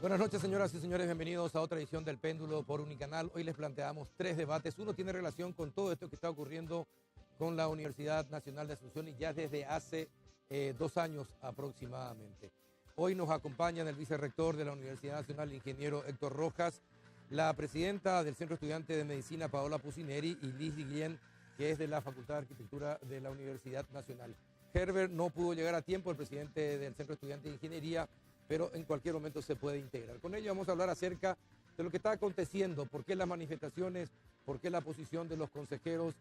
Buenas noches, señoras y señores, bienvenidos a otra edición del Péndulo por Unicanal. Hoy les planteamos tres debates. Uno tiene relación con todo esto que está ocurriendo con la Universidad Nacional de Asunción y ya desde hace 2 años aproximadamente. Hoy nos acompañan el vicerrector de la Universidad Nacional, el ingeniero Héctor Rojas, la presidenta del Centro Estudiante de Medicina, Paola Pusineri, y Liz Guillén, que es de la Facultad de Arquitectura de la Universidad Nacional. Herbert no pudo llegar a tiempo, el presidente del Centro Estudiante de Ingeniería, pero en cualquier momento se puede integrar. Con ello vamos a hablar acerca de lo que está aconteciendo, por qué las manifestaciones, por qué la posición de los consejeros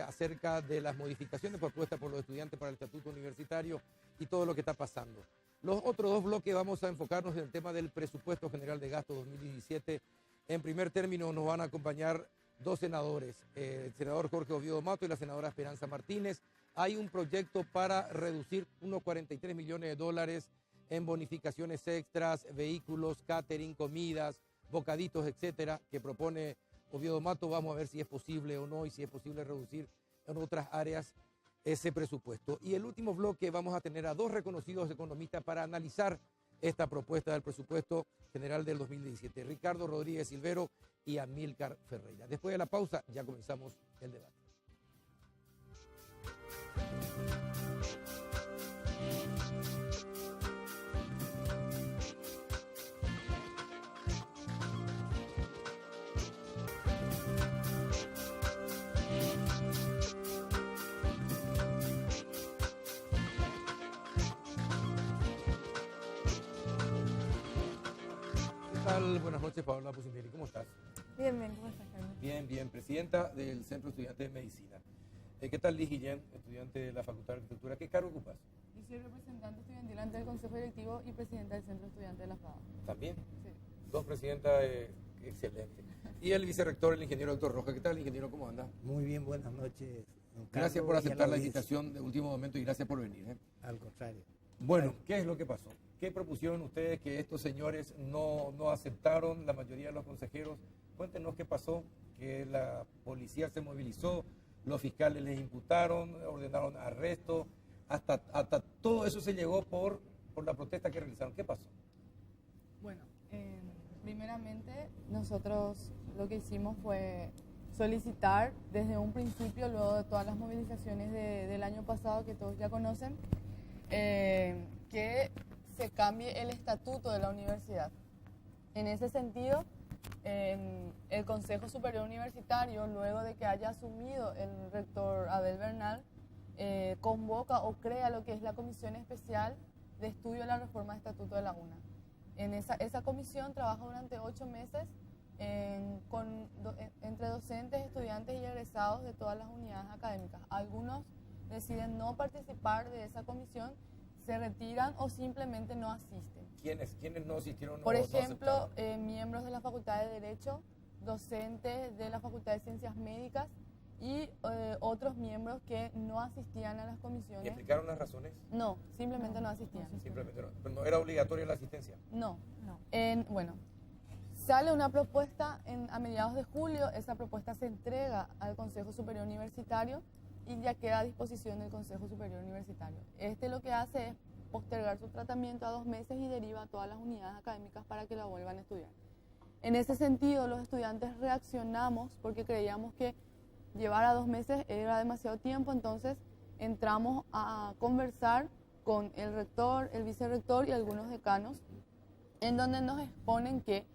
acerca de las modificaciones propuestas por los estudiantes para el estatuto universitario y todo lo que está pasando. Los otros dos bloques vamos a enfocarnos en el tema del presupuesto general de gasto 2017. En primer término nos van a acompañar dos senadores, el senador Jorge Oviedo Mato y la senadora Esperanza Martínez. Hay un proyecto para reducir unos 43 millones de dólares en bonificaciones extras, vehículos, catering, comidas, bocaditos, etcétera, que propone Oviedo Mato. Vamos a ver si es posible o no y si es posible reducir en otras áreas ese presupuesto. Y el último bloque vamos a tener a dos reconocidos economistas para analizar esta propuesta del presupuesto general del 2017, Ricardo Rodríguez Silvero y Amílcar Ferreira. Después de la pausa ya comenzamos el debate. Buenas noches, Paola Pusineri, ¿cómo estás? Bien, ¿cómo estás, Carlos? Bien, presidenta del Centro Estudiante de Medicina. ¿Qué tal, Liz Guillén, estudiante de la Facultad de Arquitectura? ¿Qué cargo ocupas? Yo soy representante estudiantil ante el Consejo Directivo y presidenta del Centro Estudiante de la FADA. ¿También? Sí. Dos presidentas, excelente. Y el vicerrector, el ingeniero Héctor Rojas. ¿Qué tal, ingeniero? ¿Cómo anda? Muy bien, buenas noches, don Carlos. Gracias por aceptar la invitación de último momento y gracias por venir. Al contrario. Bueno, ¿qué es lo que pasó? ¿Qué propusieron ustedes que estos señores no aceptaron, la mayoría de los consejeros? Cuéntenos qué pasó, que la policía se movilizó, los fiscales les imputaron, ordenaron arresto, hasta todo eso se llegó por la protesta que realizaron. ¿Qué pasó? Bueno, primeramente nosotros lo que hicimos fue solicitar desde un principio, luego de todas las movilizaciones del año pasado que todos ya conocen, que se cambie el estatuto de la universidad. En ese sentido, el Consejo Superior Universitario, luego de que haya asumido el rector Abel Bernal, convoca o crea lo que es la Comisión Especial de Estudio de la Reforma del Estatuto de la UNA. Esa comisión trabaja durante 8 meses entre docentes, estudiantes y egresados de todas las unidades académicas. Algunos deciden no participar de esa comisión, se retiran o simplemente no asisten. ¿Quiénes no asistieron? Por ejemplo, miembros de la Facultad de Derecho, docentes de la Facultad de Ciencias Médicas y otros miembros que no asistían a las comisiones. ¿Y explicaron las razones? No, simplemente no asistían. Simplemente no. ¿Pero no era obligatoria la asistencia? No. Bueno, sale una propuesta a mediados de julio, esa propuesta se entrega al Consejo Superior Universitario y ya queda a disposición del Consejo Superior Universitario. Lo que hace es postergar su tratamiento a 2 meses y deriva a todas las unidades académicas para que la vuelvan a estudiar. En ese sentido, los estudiantes reaccionamos porque creíamos que llevar a 2 meses era demasiado tiempo, entonces entramos a conversar con el rector, el vicerrector y algunos decanos, en donde nos exponen que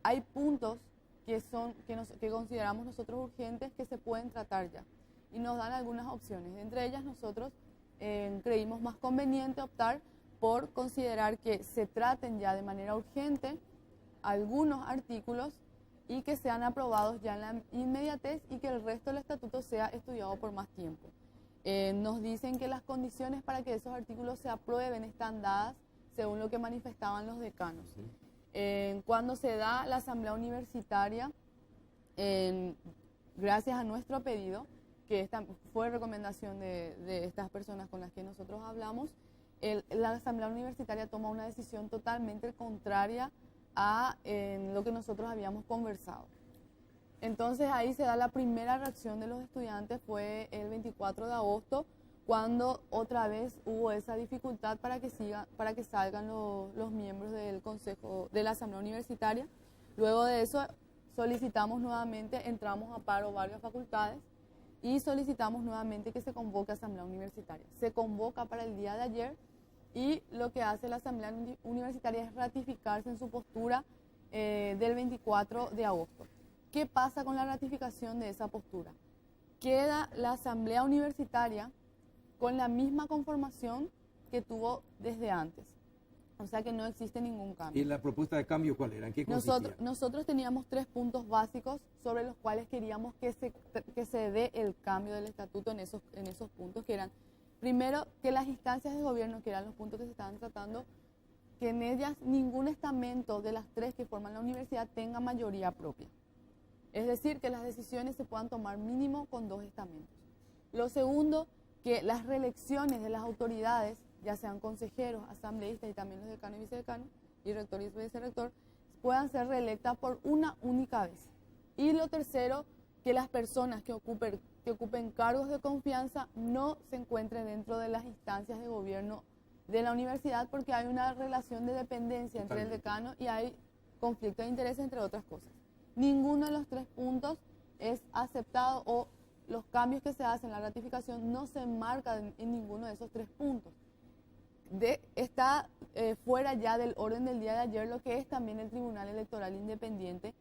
hay puntos que consideramos nosotros urgentes que se pueden tratar ya y nos dan algunas opciones. Entre ellas nosotros creímos más conveniente optar por considerar que se traten ya de manera urgente algunos artículos y que sean aprobados ya en la inmediatez y que el resto del estatuto sea estudiado por más tiempo. Nos dicen que las condiciones para que esos artículos se aprueben están dadas según lo que manifestaban los decanos. Sí. Cuando se da la asamblea universitaria, gracias a nuestro pedido, que esta fue recomendación de estas personas con las que nosotros hablamos, la asamblea universitaria toma una decisión totalmente contraria a lo que nosotros habíamos conversado. Entonces ahí se da la primera reacción de los estudiantes, fue el 24 de agosto, cuando otra vez hubo esa dificultad para que salgan los miembros del Consejo de la Asamblea Universitaria. Luego de eso solicitamos nuevamente, entramos a paro varias facultades y solicitamos nuevamente que se convoque a Asamblea Universitaria. Se convoca para el día de ayer y lo que hace la Asamblea Universitaria es ratificarse en su postura del 24 de agosto. ¿Qué pasa con la ratificación de esa postura? Queda la Asamblea Universitaria con la misma conformación que tuvo desde antes. O sea que no existe ningún cambio. ¿Y la propuesta de cambio cuál era? ¿En qué consistía? Nosotros teníamos 3 puntos básicos sobre los cuales queríamos que se dé el cambio del estatuto en esos puntos, que eran, primero, que las instancias de gobierno, que eran los puntos que se estaban tratando, que en ellas ningún estamento de las 3 que forman la universidad tenga mayoría propia. Es decir, que las decisiones se puedan tomar mínimo con 2 estamentos. Lo segundo, que las reelecciones de las autoridades, ya sean consejeros, asambleístas y también los decanos y vicedecanos, y rector y vicerrector, puedan ser reelectas por una única vez. Y lo tercero, que las personas que ocupen cargos de confianza no se encuentren dentro de las instancias de gobierno de la universidad, porque hay una relación de dependencia entre el decano y hay conflicto de intereses, entre otras cosas. Ninguno de los 3 puntos es aceptado, o los cambios que se hacen en la ratificación no se enmarcan en ninguno de esos 3 puntos. Está fuera ya del orden del día de ayer lo que es también el Tribunal Electoral Independiente,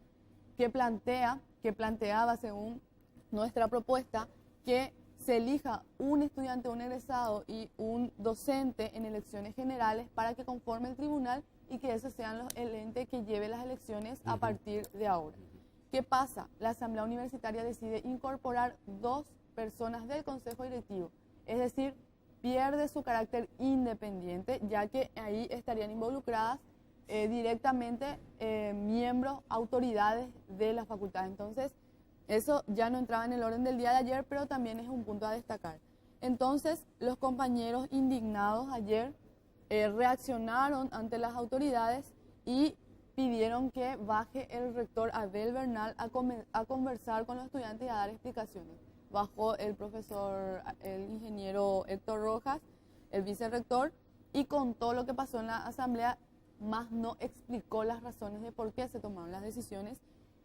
que planteaba, según nuestra propuesta, que se elija un estudiante, un egresado y un docente en elecciones generales para que conforme el tribunal y que esos sean el ente que lleve las elecciones a partir de ahora. ¿Qué pasa? La Asamblea Universitaria decide incorporar 2 personas del Consejo Directivo, es decir, pierde su carácter independiente, ya que ahí estarían involucradas directamente miembros, autoridades de la facultad. Entonces, eso ya no entraba en el orden del día de ayer, pero también es un punto a destacar. Entonces, los compañeros indignados ayer reaccionaron ante las autoridades y pidieron que baje el rector Abel Bernal a conversar con los estudiantes y a dar explicaciones. Bajó el ingeniero Héctor Rojas, el vicerrector, y contó lo que pasó en la asamblea, más no explicó las razones de por qué se tomaron las decisiones,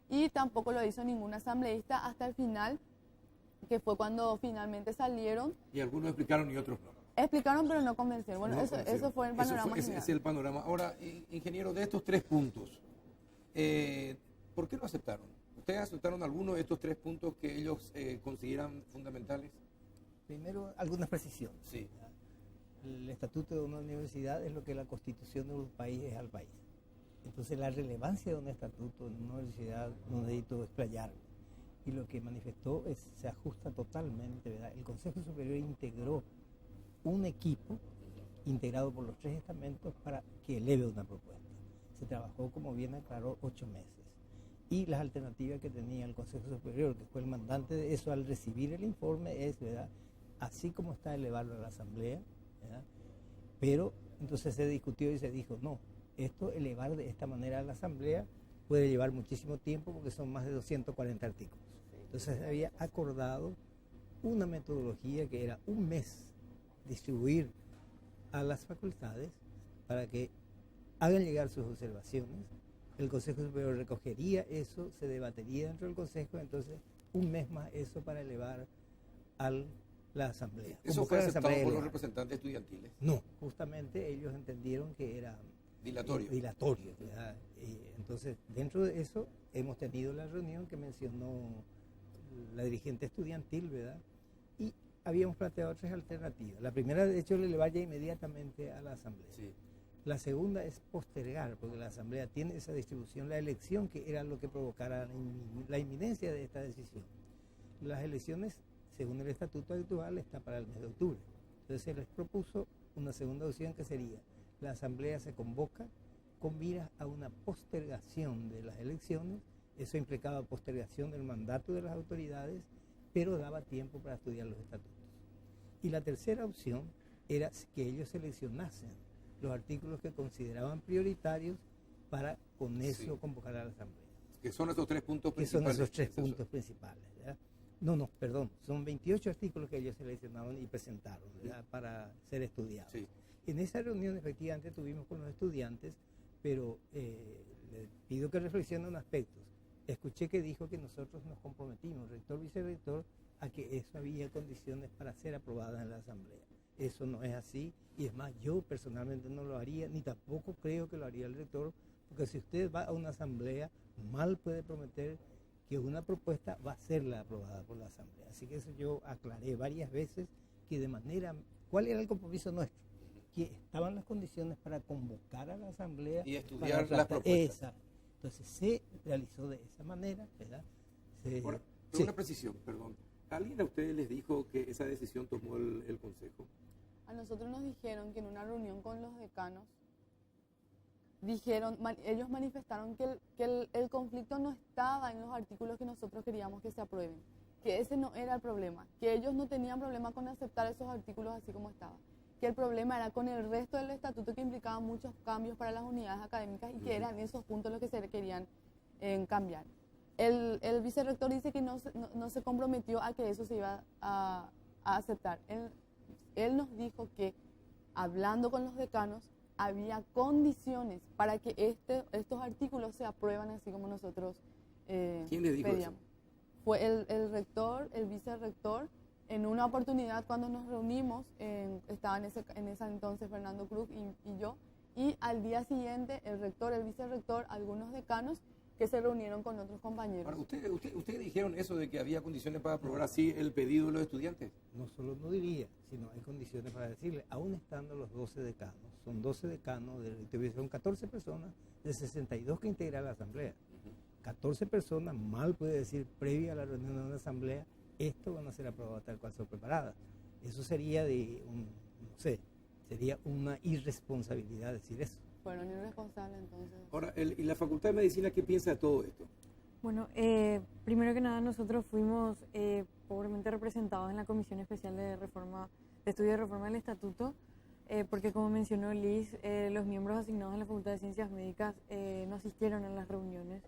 y tampoco lo hizo ningún asambleísta hasta el final, que fue cuando finalmente salieron. Y algunos explicaron y otros no. Explicaron, pero no convencieron. Bueno, no eso fue el panorama general. Ese es el panorama. Ahora, ingeniero, de estos 3 puntos, ¿por qué no aceptaron? ¿Ustedes aceptaron alguno de estos 3 puntos que ellos consideran fundamentales? Primero, algunas precisiones. Sí. El estatuto de una universidad es lo que la constitución de un país es al país. Entonces, la relevancia de un estatuto en una universidad no necesito explayarme. Y lo que manifestó se ajusta totalmente, ¿verdad? El Consejo Superior integró un equipo integrado por los 3 estamentos para que eleve una propuesta. Se trabajó, como bien aclaró, 8 meses. Y las alternativas que tenía el Consejo Superior, que fue el mandante de eso, al recibir el informe es, ¿verdad?, así como está, elevarlo a la Asamblea, ¿verdad? Pero entonces se discutió y se dijo, no, esto elevar de esta manera a la Asamblea puede llevar muchísimo tiempo porque son más de 240 artículos. Entonces se había acordado una metodología que era un mes distribuir a las facultades para que hagan llegar sus observaciones. El Consejo Superior recogería eso, se debatería dentro del Consejo, entonces un mes más eso para elevar a la Asamblea. ¿Eso fue aceptado por los representantes estudiantiles? No, justamente ellos entendieron que era dilatorio, ¿verdad? Entonces, dentro de eso hemos tenido la reunión que mencionó la dirigente estudiantil, ¿verdad? Y habíamos planteado 3 alternativas. La primera, de hecho, le elevar ya inmediatamente a la Asamblea. Sí. La segunda es postergar, porque la Asamblea tiene esa distribución, la elección, que era lo que provocara la inminencia de esta decisión. Las elecciones, según el estatuto actual, está para el mes de octubre. Entonces se les propuso una segunda opción, que sería: la Asamblea se convoca con miras a una postergación de las elecciones. Eso implicaba postergación del mandato de las autoridades, pero daba tiempo para estudiar los estatutos. Y la tercera opción era que ellos seleccionasen los artículos que consideraban prioritarios para con eso convocar a la Asamblea. Que son esos 3 puntos principales. principales. Que son esos 3 puntos principales, ¿verdad? No, perdón, son 28 artículos que ellos seleccionaron y presentaron, ¿verdad?, para ser estudiados. Sí. En esa reunión efectivamente tuvimos con los estudiantes, pero les pido que reflexionen aspectos. Escuché que dijo que nosotros nos comprometimos, rector, vicerrector, a que eso había condiciones para ser aprobadas en la asamblea. Eso no es así, y es más, yo personalmente no lo haría, ni tampoco creo que lo haría el rector, porque si usted va a una asamblea, mal puede prometer que una propuesta va a ser la aprobada por la asamblea. Así que eso yo aclaré varias veces, que de manera, ¿cuál era el compromiso nuestro? Que estaban las condiciones para convocar a la asamblea y estudiar las propuestas. Exacto. Entonces se realizó de esa manera, ¿verdad? Ahora, sí. Una precisión, perdón. ¿Alguien a ustedes les dijo que esa decisión tomó el Consejo? A nosotros nos dijeron que en una reunión con los decanos, ellos manifestaron que el conflicto no estaba en los artículos que nosotros queríamos que se aprueben, que ese no era el problema, que ellos no tenían problema con aceptar esos artículos así como estaban, que el problema era con el resto del estatuto, que implicaba muchos cambios para las unidades académicas y que eran esos puntos los que se querían cambiar. El vicerrector dice que no se comprometió a que eso se iba a aceptar. Él nos dijo que, hablando con los decanos, había condiciones para que estos artículos se aprueban así como nosotros ¿Quién le dijo pedíamos. Eso? Fue el rector, el vicerrector. En una oportunidad cuando nos reunimos, estaban en esa entonces Fernando Cruz y yo, y al día siguiente el rector, el vicerrector, algunos decanos que se reunieron con otros compañeros. Ahora, ¿ustedes dijeron eso de que había condiciones para aprobar así el pedido de los estudiantes? No solo no diría, sino hay condiciones para decirle, aún estando los 12 decanos, son 12 decanos, son 14 personas de 62 que integran la asamblea. 14 personas, mal puede decir, previa a la reunión de una asamblea, esto van a ser aprobadas tal cual son preparadas. Eso sería sería una irresponsabilidad decir eso. Fueron irresponsables entonces. Ahora, ¿y la Facultad de Medicina qué piensa de todo esto? Bueno, primero que nada nosotros fuimos pobremente representados en la Comisión Especial de Estudio de Reforma del Estatuto, porque como mencionó Liz, los miembros asignados en la Facultad de Ciencias Médicas no asistieron a las reuniones.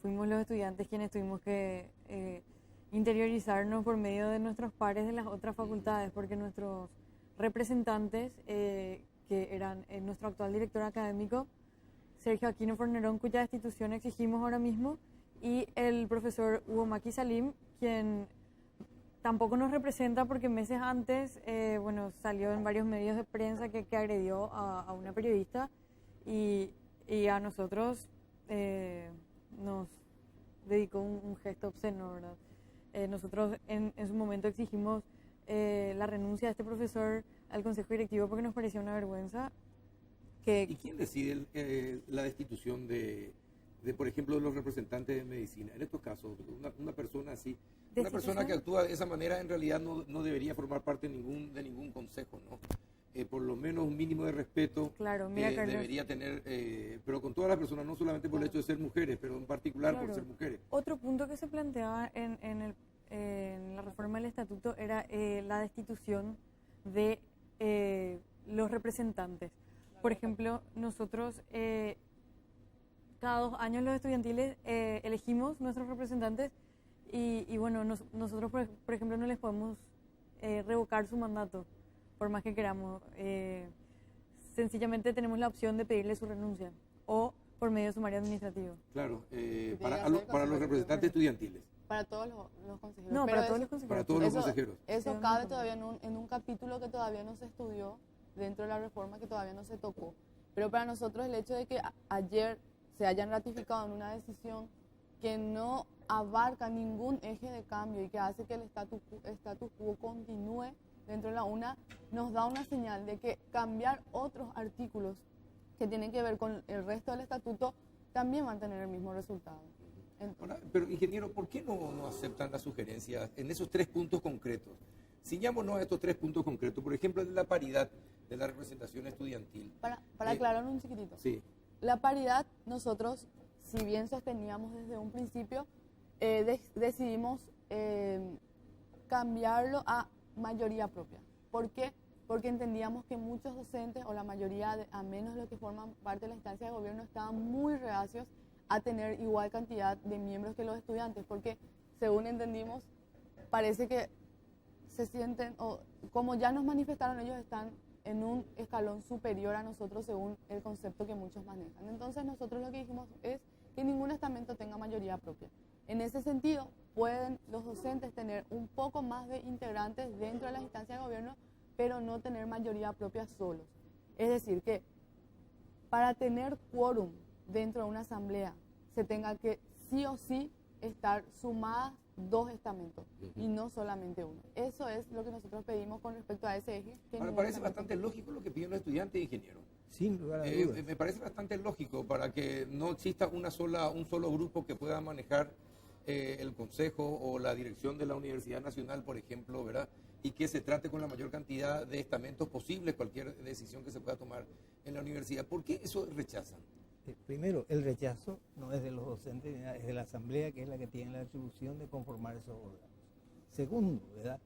Fuimos los estudiantes quienes tuvimos que interiorizarnos por medio de nuestros pares de las otras facultades, porque nuestros representantes, que eran nuestro actual director académico, Sergio Aquino Fornerón, cuya destitución exigimos ahora mismo, y el profesor Hugo Maki Salim, quien tampoco nos representa porque meses antes salió en varios medios de prensa que agredió a una periodista y a nosotros nos dedicó un gesto obsceno, ¿verdad? Nosotros en su momento exigimos la renuncia de este profesor al Consejo Directivo porque nos parecía una vergüenza. ¿Y quién decide la destitución de, por ejemplo, de los representantes de medicina? En estos casos, una persona así, una persona que actúa de esa manera en realidad no debería formar parte de ningún consejo, ¿no? Por lo menos un mínimo de respeto claro, mira, debería tener, pero con todas las personas, no solamente por el hecho de ser mujeres, pero en particular por ser mujeres. Otro punto que se planteaba en la reforma del estatuto era la destitución de los representantes. Por ejemplo, nosotros cada 2 años los estudiantiles elegimos nuestros representantes y bueno, nosotros por ejemplo no les podemos revocar su mandato por más que queramos. Sencillamente tenemos la opción de pedirle su renuncia o por medio de sumario administrativo. Claro, para los representantes estudiantiles. Para todos los consejeros. No, para todos los consejeros. Para todos los consejeros. Eso cabe todavía en un capítulo que todavía no se estudió dentro de la reforma, que todavía no se tocó. Pero para nosotros el hecho de que ayer se hayan ratificado en una decisión que no abarca ningún eje de cambio y que hace que el status quo continúe dentro de la UNA, nos da una señal de que cambiar otros artículos que tienen que ver con el resto del estatuto también van a tener el mismo resultado. Ahora, pero ingeniero, ¿por qué no aceptan las sugerencias en esos 3 puntos concretos? Ciñámonos a estos 3 puntos concretos, por ejemplo, de la paridad de la representación estudiantil. Para aclarar un chiquitito. Sí. La paridad, nosotros, si bien sosteníamos desde un principio, decidimos cambiarlo a mayoría propia. ¿Por qué? Porque entendíamos que muchos docentes, o la mayoría, a menos los que forman parte de la instancia de gobierno, estaban muy reacios a tener igual cantidad de miembros que los estudiantes, porque según entendimos, parece que se sienten, o como ya nos manifestaron, ellos están en un escalón superior a nosotros según el concepto que muchos manejan. Entonces nosotros lo que dijimos es que ningún estamento tenga mayoría propia. En ese sentido, pueden los docentes tener un poco más de integrantes dentro de las instancias de gobierno, pero no tener mayoría propia solos. Es decir, que para tener quórum dentro de una asamblea se tenga que sí o sí estar sumadas 2 estamentos y no solamente uno. Eso es lo que nosotros pedimos con respecto a ese eje. Me parece bastante lógico lo que piden los estudiantes, ingeniero. Sin lugar a dudas. Me parece bastante lógico para que no exista un solo grupo que pueda manejar el consejo o la dirección de la Universidad Nacional, por ejemplo, ¿verdad? Y que se trate con la mayor cantidad de estamentos posible cualquier decisión que se pueda tomar en la universidad. ¿Por qué eso rechazan? Primero, el rechazo no es de los docentes, es de la asamblea, que es la que tiene la atribución de conformar esos órganos. Segundo, ¿verdad?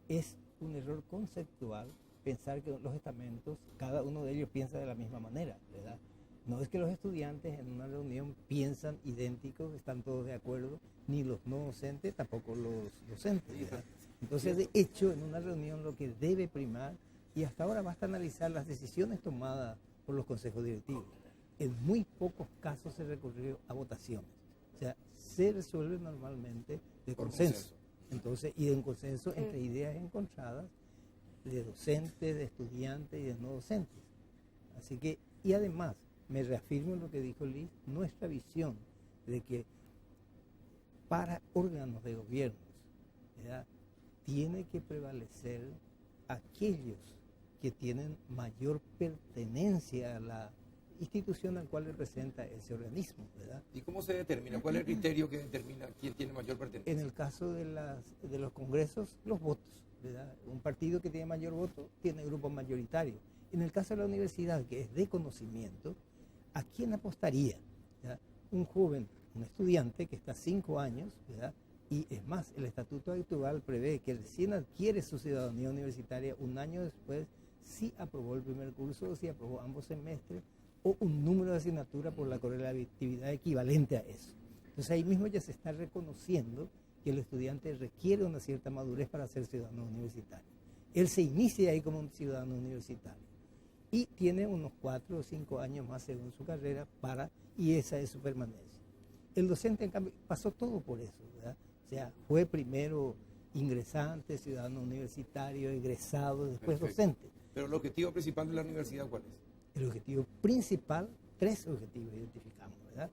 Es un error conceptual pensar que los estamentos, cada uno de ellos piensa de la misma manera, ¿verdad? No es que los estudiantes en una reunión piensan idénticos, están todos de acuerdo, ni los no docentes, tampoco los docentes, ¿verdad? Entonces, de hecho, en una reunión lo que debe primar, y hasta ahora basta analizar las decisiones tomadas por los consejos directivos. En muy pocos casos se recurrió a votaciones. O sea, se resuelve normalmente de consenso. Entonces, y de un consenso entre ideas encontradas de docentes, de estudiantes y de no docentes. Así que, y además, me reafirmo en lo que dijo Liz, nuestra visión de que para órganos de gobierno, ¿verdad?, tiene que prevalecer aquellos que tienen mayor pertenencia a la institución al cual representa ese organismo, ¿verdad? ¿Y cómo se determina? ¿Cuál es el criterio que determina quién tiene mayor pertenencia? En el caso de los congresos, los votos, ¿verdad? Un partido que tiene mayor voto tiene grupos mayoritarios. En el caso de la universidad, que es de conocimiento, ¿a quién apostaría? ¿Verdad? Un joven, un estudiante que está 5 años, ¿verdad? Y es más, el estatuto actual prevé que recién adquiere su ciudadanía universitaria un año después, si aprobó el primer curso o si aprobó ambos semestres, o un número de asignatura por la correlatividad equivalente a eso. Entonces ahí mismo ya se está reconociendo que el estudiante requiere una cierta madurez para ser ciudadano universitario. Él se inicia ahí como un ciudadano universitario y tiene unos 4 o 5 años más según su carrera y esa es su permanencia. El docente, en cambio, pasó todo por eso, ¿verdad? O sea, fue primero ingresante, ciudadano universitario, egresado, después docente. Pero el objetivo principal de la universidad, ¿cuál es? El objetivo principal, 3 objetivos identificamos, ¿verdad?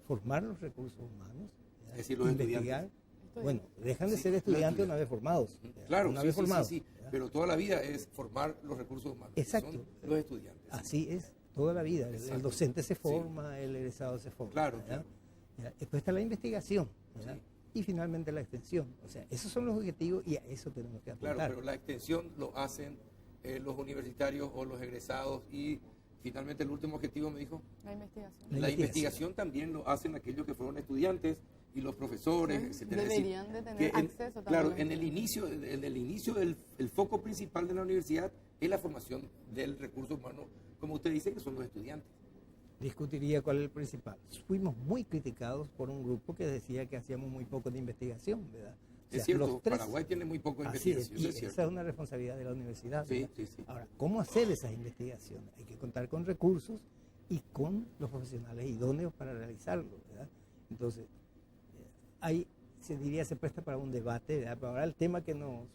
Formar los recursos humanos, ¿verdad? Es decir, los investigar. estudiantes. Bueno, dejan de ser estudiantes una vez formados. Claro, una vez formados, sí. Pero toda la vida es formar los recursos humanos. Exacto. Son los estudiantes. Así es, toda la vida. El docente se forma, el egresado se forma. Claro, ¿verdad? Después está la investigación, ¿verdad? Y finalmente la extensión. O sea, esos son los objetivos y a eso tenemos que apuntar. Claro, pero la extensión lo hacen los universitarios o los egresados y finalmente el último objetivo me dijo. La investigación. La investigación también lo hacen aquellos que fueron estudiantes y los profesores, etcétera. Deberían de tener acceso también. Claro, en el inicio el foco principal de la universidad es la formación del recurso humano, como usted dice, que son los estudiantes. Discutiría cuál es el principal. Fuimos muy criticados por un grupo que decía que hacíamos muy poco de investigación, ¿verdad? O sea, es cierto, Paraguay tiene muy poco de investigación. Es cierto. Esa es una responsabilidad de la universidad. Sí. Ahora, ¿cómo hacer esas investigaciones? Hay que contar con recursos y con los profesionales idóneos para realizarlo, ¿verdad? Entonces, ahí se presta para un debate, ¿verdad? Pero ahora el tema que nos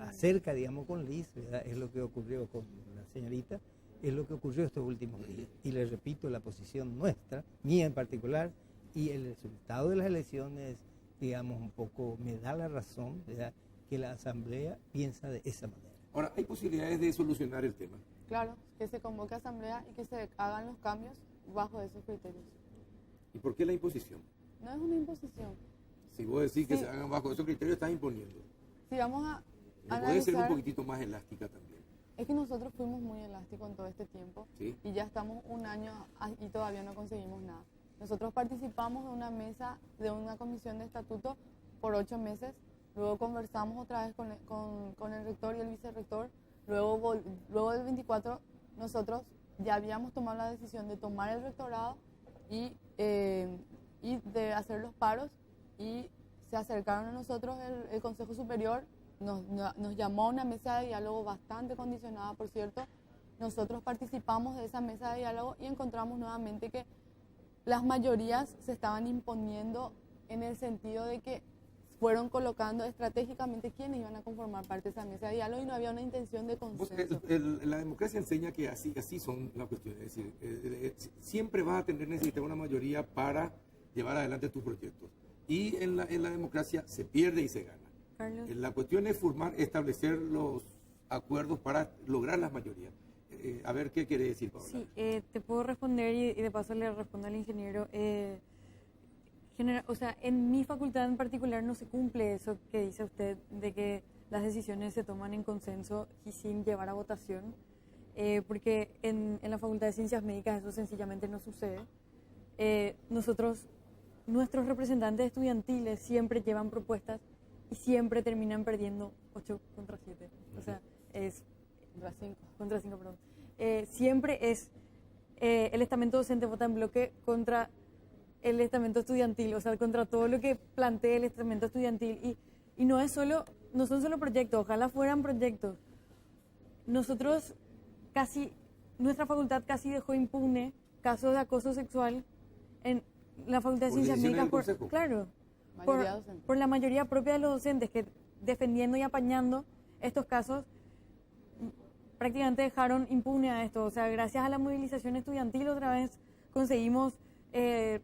acerca, digamos, con Liz, ¿verdad? Es lo que ocurrió con la señorita, es lo que ocurrió estos últimos días. Y les repito, la posición nuestra, mía en particular, y el resultado de las elecciones, digamos, un poco me da la razón, ¿verdad?, que la Asamblea piensa de esa manera. Ahora, ¿hay posibilidades de solucionar el tema? Claro, que se convoque a Asamblea y que se hagan los cambios bajo esos criterios. ¿Y por qué la imposición? No es una imposición. Si vos decís que se hagan bajo esos criterios, estás imponiendo. Si vamos a ¿No analizar, puede ser un poquitito más elástica también? es que nosotros fuimos muy elásticos en todo este tiempo, ¿sí?, y ya estamos un año y todavía no conseguimos nada. Nosotros participamos de una mesa, de una comisión de estatuto por 8 meses, luego conversamos otra vez con el rector y el vicerrector, luego del 24 nosotros ya habíamos tomado la decisión de tomar el rectorado y de hacer los paros, y se acercaron a nosotros el Consejo Superior, nos llamó a una mesa de diálogo bastante condicionada, por cierto. Nosotros participamos de esa mesa de diálogo y encontramos nuevamente que las mayorías se estaban imponiendo en el sentido de que fueron colocando estratégicamente quiénes iban a conformar parte de esa mesa de diálogo y no había una intención de consenso. La democracia enseña que así son las cuestiones. Es decir, siempre vas a tener necesitar una mayoría para llevar adelante tus proyectos. Y en la democracia se pierde y se gana. Carlos. La cuestión es establecer los acuerdos para lograr las mayorías. A ver, ¿qué quiere decir, Paola? Sí, te puedo responder y de paso le respondo al ingeniero. O sea, en mi facultad en particular no se cumple eso que dice usted de que las decisiones se toman en consenso y sin llevar a votación, porque en la Facultad de Ciencias Médicas eso sencillamente no sucede. Nuestros representantes estudiantiles siempre llevan propuestas y siempre terminan perdiendo 8 contra 7. O sea, es contra 5, perdón. Siempre es el estamento docente vota en bloque contra el estamento estudiantil, o sea, contra todo lo que plantea el estamento estudiantil. Y no son solo proyectos, ojalá fueran proyectos. Nuestra facultad casi dejó impune casos de acoso sexual en la Facultad de Ciencias Médicas por la mayoría propia de los docentes que defendiendo y apañando estos casos prácticamente dejaron impune a esto. O sea, gracias a la movilización estudiantil otra vez conseguimos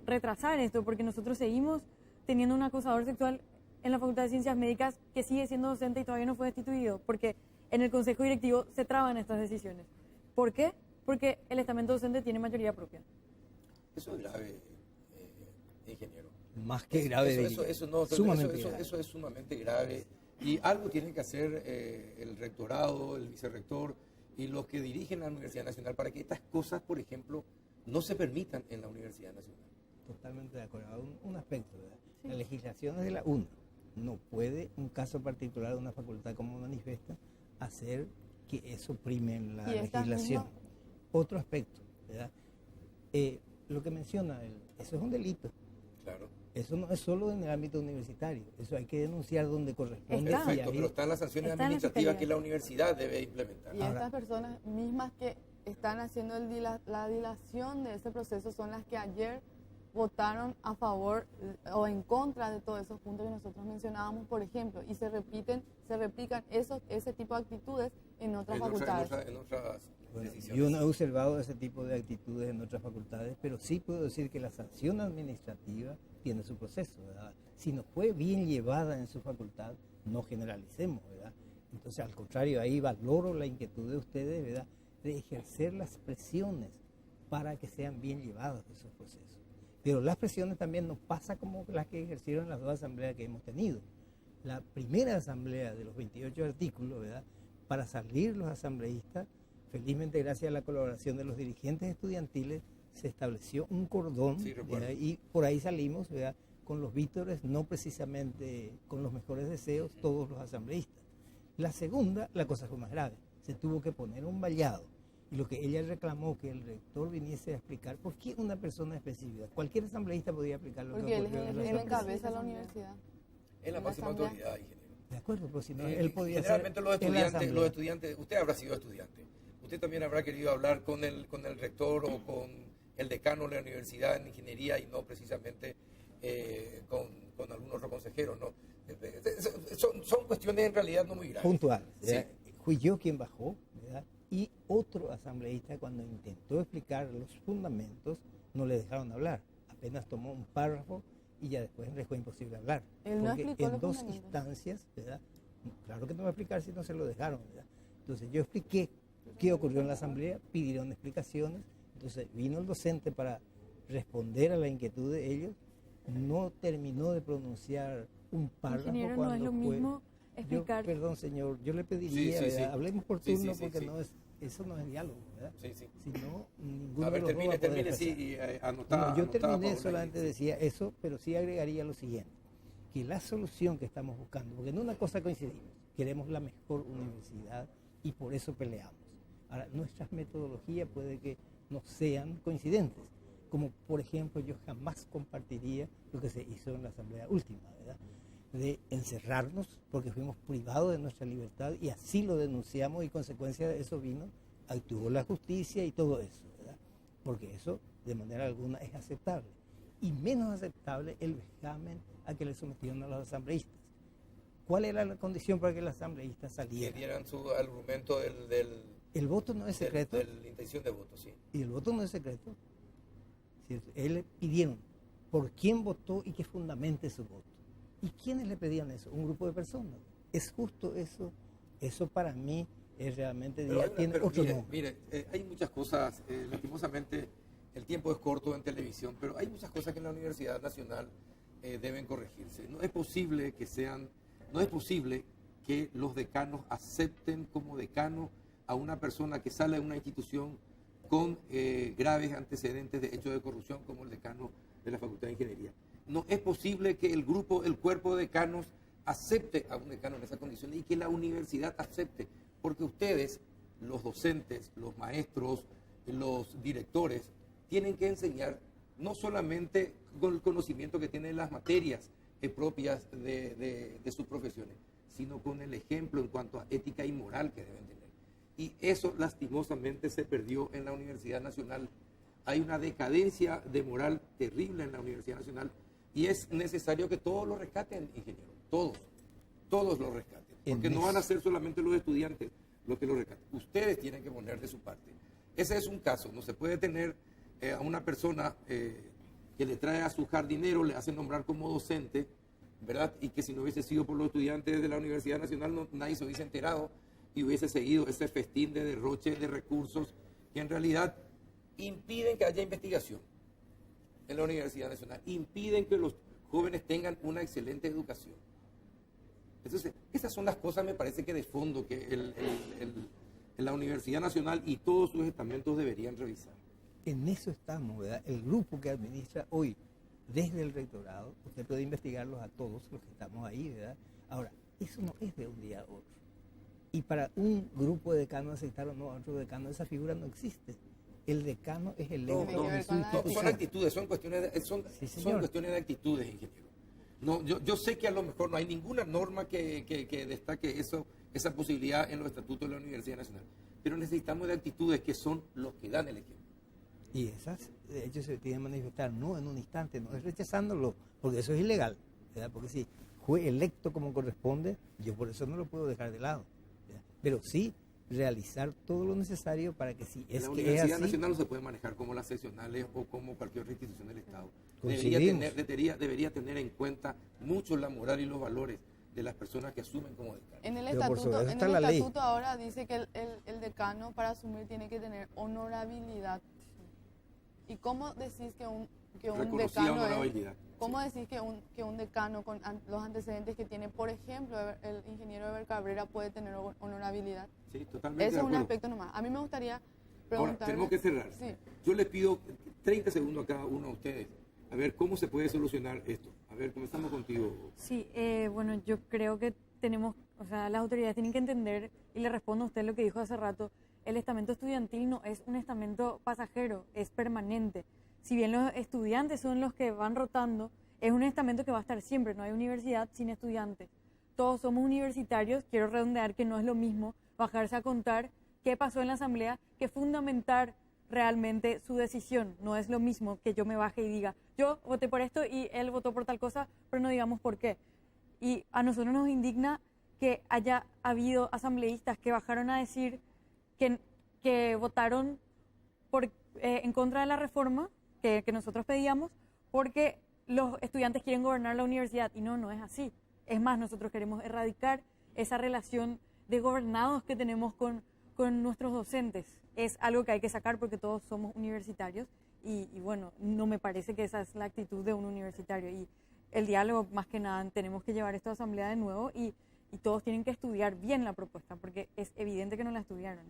retrasar esto, porque nosotros seguimos teniendo un acosador sexual en la Facultad de Ciencias Médicas que sigue siendo docente y todavía no fue destituido, porque en el Consejo Directivo se traban estas decisiones. ¿Por qué? Porque el estamento docente tiene mayoría propia. Eso es grave, ingeniero. Más que grave. Eso es sumamente grave. Y algo tiene que hacer el rectorado, el vicerrector y los que dirigen la Universidad Nacional para que estas cosas, por ejemplo, no se permitan en la Universidad Nacional. Totalmente de acuerdo. Un aspecto, ¿verdad? Sí. La legislación es de la UNA. No puede un caso particular de una facultad como manifiesta hacer que eso prime en la legislación. Otro aspecto, ¿verdad? Lo que menciona, eso es un delito. Claro. Eso no es solo en el ámbito universitario, eso hay que denunciar donde corresponde. Perfecto, pero están las sanciones administrativas que la universidad debe implementar. Y estas personas mismas que están haciendo la dilación de ese proceso son las que ayer votaron a favor o en contra de todos esos puntos que nosotros mencionábamos, por ejemplo, y se replican ese tipo de actitudes en otras facultades. En otras decisiones. Yo no he observado ese tipo de actitudes en otras facultades, pero sí puedo decir que la sanción administrativa tiene su proceso, ¿verdad? Si no fue bien llevada en su facultad, no generalicemos, ¿verdad? Entonces, al contrario, ahí valoro la inquietud de ustedes, ¿verdad?, de ejercer las presiones para que sean bien llevados esos procesos. Pero las presiones también nos pasa como las que ejercieron las dos asambleas que hemos tenido. La primera asamblea de los 28 artículos, ¿verdad?, para salir los asambleístas, felizmente gracias a la colaboración de los dirigentes estudiantiles, se estableció un cordón, sí, y por ahí salimos, ¿verdad?, con los vítores, no precisamente con los mejores deseos, todos los asambleístas. La segunda, la cosa fue más grave, se tuvo que poner un vallado, y lo que ella reclamó que el rector viniese a explicar por qué una persona específica, cualquier asambleísta podía aplicar lo porque que él encabeza la universidad. Es la máxima autoridad, ingeniero. De acuerdo, pero si no, él podía generalmente los estudiantes, usted habrá sido estudiante, usted también habrá querido hablar con el rector o con el decano de la universidad en ingeniería y no precisamente con algún otro consejero, ¿no? Son cuestiones en realidad no muy graves. Puntual. Sí. Fui yo quien bajó, ¿verdad?, y otro asambleísta cuando intentó explicar los fundamentos no le dejaron hablar. Apenas tomó un párrafo y ya después le fue imposible hablar. Él no porque explicó en dos instancias, ¿verdad?, claro que no va a explicar si no se lo dejaron, ¿verdad? Entonces yo expliqué qué ocurrió en la asamblea, pidieron explicaciones, entonces vino el docente para responder a la inquietud de ellos, no terminó de pronunciar un párrafo. Ingeniero, cuando no es lo mismo explicar. Perdón, señor, yo le pediría, sí. hablemos por turno porque no es, eso no es diálogo, ¿verdad? Sí. Si no, ninguno a ver, de los dos va a poder termine, expresar. sí, anotar. Yo terminé, solamente decía eso, pero sí agregaría lo siguiente, que la solución que estamos buscando, porque en una cosa coincidimos, queremos la mejor universidad y por eso peleamos. Ahora, nuestras metodologías puede que no sean coincidentes, como por ejemplo yo jamás compartiría lo que se hizo en la asamblea última, ¿verdad? de encerrarnos porque fuimos privados de nuestra libertad y así lo denunciamos y consecuencia de eso actuó la justicia y todo eso, ¿verdad? Porque eso de manera alguna es aceptable. Y menos aceptable el vejamen a que le sometieron a los asambleístas. ¿Cuál era la condición para que los asambleístas salieran? Que dieran su argumento el voto no es secreto. De la intención de voto, sí. Y el voto no es secreto. ¿Cierto? Él pidieron por quién votó y que fundamente su voto. ¿Y quiénes le pedían eso? Un grupo de personas. ¿Es justo eso? Eso para mí es realmente... Mire, hay muchas cosas, lastimosamente el tiempo es corto en televisión, pero hay muchas cosas que en la Universidad Nacional deben corregirse. No es posible que los decanos acepten como decano a una persona que sale de una institución con graves antecedentes de hechos de corrupción como el decano de la Facultad de Ingeniería. No es posible que el cuerpo de decanos acepte a un decano en esa condición y que la universidad acepte, porque ustedes, los docentes, los maestros, los directores, tienen que enseñar no solamente con el conocimiento que tienen las materias propias de sus profesiones, sino con el ejemplo en cuanto a ética y moral que deben tener. Y eso lastimosamente se perdió en la Universidad Nacional. Hay una decadencia de moral terrible en la Universidad Nacional y es necesario que todos lo rescaten, ingeniero, todos lo rescaten, porque no van a ser solamente los estudiantes los que lo rescaten. Ustedes tienen que poner de su parte. Ese es un caso, no se puede tener a una persona que le trae a su jardinero, le hace nombrar como docente, ¿verdad? Y que si no hubiese sido por los estudiantes de la Universidad Nacional, nadie se hubiese enterado y hubiese seguido ese festín de derroche de recursos que en realidad impiden que haya investigación en la Universidad Nacional, impiden que los jóvenes tengan una excelente educación. Entonces, esas son las cosas, me parece que de fondo, que la Universidad Nacional y todos sus estamentos deberían revisar. En eso estamos, ¿verdad? El grupo que administra hoy, desde el rectorado, usted puede investigarlos a todos los que estamos ahí, ¿verdad? Ahora, eso no es de un día a otro. Y para un grupo de decanos aceptar o no a otro decano, esa figura no existe. El decano es el son actitudes, son cuestiones de actitudes, ingeniero. No, yo sé que a lo mejor no hay ninguna norma que destaque esa posibilidad en los estatutos de la Universidad Nacional, pero necesitamos de actitudes que son los que dan el ejemplo. Y esas, de hecho, se tienen que manifestar no en un instante, no es rechazándolo, porque eso es ilegal, ¿verdad? Porque si fue electo como corresponde, yo por eso no lo puedo dejar de lado, ¿verdad? Pero sí realizar todo lo necesario para que si es la que Universidad es así, Nacional no se puede manejar como las seccionales o como cualquier otra institución del Estado. Debería tener en cuenta mucho la moral y los valores de las personas que asumen como decano. En el estatuto ahora dice que el decano para asumir tiene que tener honorabilidad. ¿Y cómo decís que un decano ¿cómo decís que un decano con los antecedentes que tiene, por ejemplo, el ingeniero Eber Cabrera puede tener honorabilidad? Sí, totalmente. Ese es un aspecto nomás. A mí me gustaría preguntar. Tenemos que cerrar. Sí. Yo les pido 30 segundos a cada uno de ustedes. A ver, ¿cómo se puede solucionar esto? A ver, comenzamos contigo. Sí, bueno, yo creo que las autoridades tienen que entender, y le respondo a usted lo que dijo hace rato, el estamento estudiantil no es un estamento pasajero, es permanente. Si bien los estudiantes son los que van rotando, es un estamento que va a estar siempre, no hay universidad sin estudiantes. Todos somos universitarios, quiero redondear que no es lo mismo bajarse a contar qué pasó en la asamblea que fundamentar realmente su decisión. No es lo mismo que yo me baje y diga, yo voté por esto y él votó por tal cosa, pero no digamos por qué. Y a nosotros nos indigna que haya habido asambleístas que bajaron a decir que votaron en contra de la reforma que nosotros pedíamos porque los estudiantes quieren gobernar la universidad. Y no es así. Es más, nosotros queremos erradicar esa relación de gobernados que tenemos con nuestros docentes. Es algo que hay que sacar porque todos somos universitarios y bueno, no me parece que esa es la actitud de un universitario. Y el diálogo, más que nada, tenemos que llevar esto a asamblea de nuevo y todos tienen que estudiar bien la propuesta porque es evidente que no la estudiaron.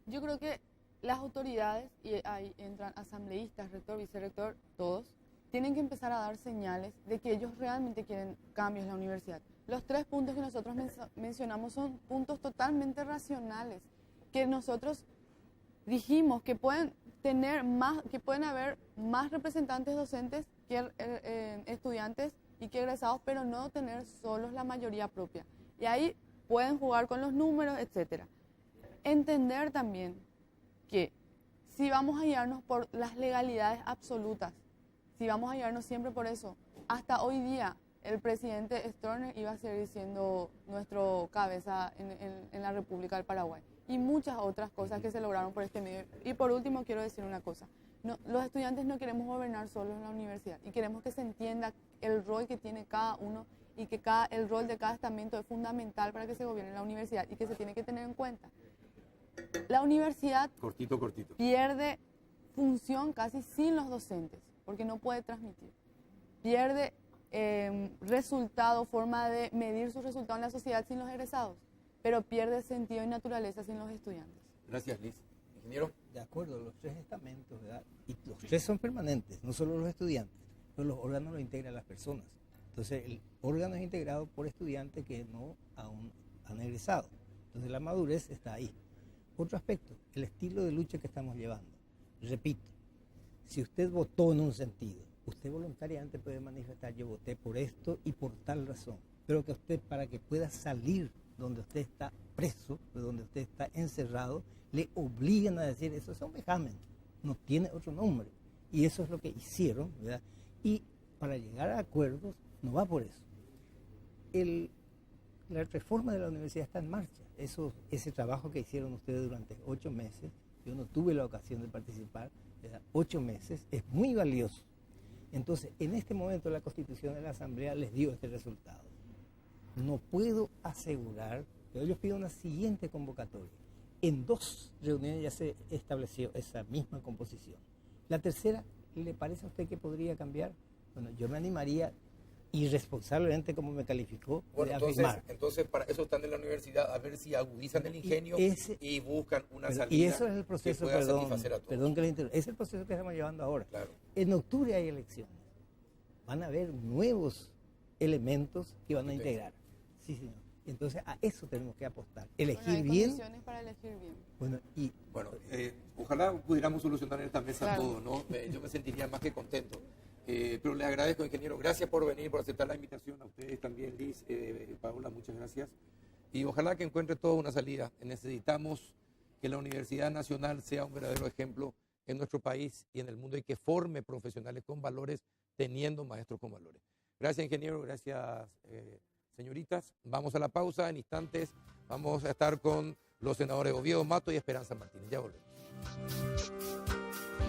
Yo creo que las autoridades, y ahí entran asambleístas, rector, vicerrector, todos, tienen que empezar a dar señales de que ellos realmente quieren cambios en la universidad. Los 3 puntos que nosotros mencionamos son puntos totalmente racionales, que nosotros dijimos que pueden haber más representantes docentes que estudiantes y que egresados, pero no tener solos la mayoría propia. Y ahí pueden jugar con los números, etc. Entender también que si vamos a guiarnos por las legalidades absolutas, si vamos a guiarnos siempre por eso, hasta hoy día el presidente Stroessner iba a seguir siendo nuestro cabeza en la República del Paraguay. Y muchas otras cosas que se lograron por este medio. Y por último quiero decir una cosa. No, los estudiantes no queremos gobernar solos en la universidad y queremos que se entienda el rol que tiene cada uno y que el rol de cada estamento es fundamental para que se gobierne la universidad y que se tiene que tener en cuenta. La universidad Cortito. pierde función casi sin los docentes, porque no puede transmitir. Pierde resultado, forma de medir sus resultados en la sociedad sin los egresados, pero pierde sentido y naturaleza sin los estudiantes. Gracias, Liz. Ingeniero. De acuerdo, los tres estamentos, ¿verdad? Y los tres son permanentes, no solo los estudiantes, pero los órganos los integran las personas. Entonces, el órgano es integrado por estudiantes que no aún han egresado. Entonces, la madurez está ahí. Otro aspecto, el estilo de lucha que estamos llevando. Repito, si usted votó en un sentido, usted voluntariamente puede manifestar, yo voté por esto y por tal razón. Pero que usted, para que pueda salir donde usted está preso, de donde usted está encerrado, le obligan a decir, eso es un vejamen, no tiene otro nombre. Y eso es lo que hicieron, ¿verdad? Y para llegar a acuerdos, no va por eso. La reforma de la universidad está en marcha. Ese trabajo que hicieron ustedes durante 8 meses, yo no tuve la ocasión de participar, ¿verdad? 8 meses, es muy valioso. Entonces, en este momento la Constitución de la Asamblea les dio este resultado. No puedo asegurar, pero yo pido una siguiente convocatoria. En 2 reuniones ya se estableció esa misma composición. La tercera, ¿le parece a usted que podría cambiar? Bueno, yo me animaría irresponsablemente, como me calificó, Bueno, de afirmar. entonces para eso están en la universidad, a ver si agudizan el ingenio y buscan una salida. Y eso es el proceso, que pueda satisfacer a todos. perdón que le interrumpa, es el proceso que estamos llevando ahora. Claro. En octubre hay elecciones. Van a haber nuevos elementos que van a integrar. Sí, señor. Entonces a eso tenemos que apostar. Elegir Bueno, hay bien. condiciones para elegir bien. Bueno, ojalá pudiéramos solucionar en esta mesa Claro. todo, ¿no? Yo me sentiría más que contento. Pero le agradezco, ingeniero. Gracias por venir, por aceptar la invitación. A ustedes también, Liz, Paola, muchas gracias. Y ojalá que encuentre toda una salida. Necesitamos que la Universidad Nacional sea un verdadero ejemplo en nuestro país y en el mundo y que forme profesionales con valores, teniendo maestros con valores. Gracias, ingeniero. Gracias, señoritas. Vamos a la pausa. En instantes vamos a estar con los senadores Oviedo Mato y Esperanza Martínez. Ya volvemos.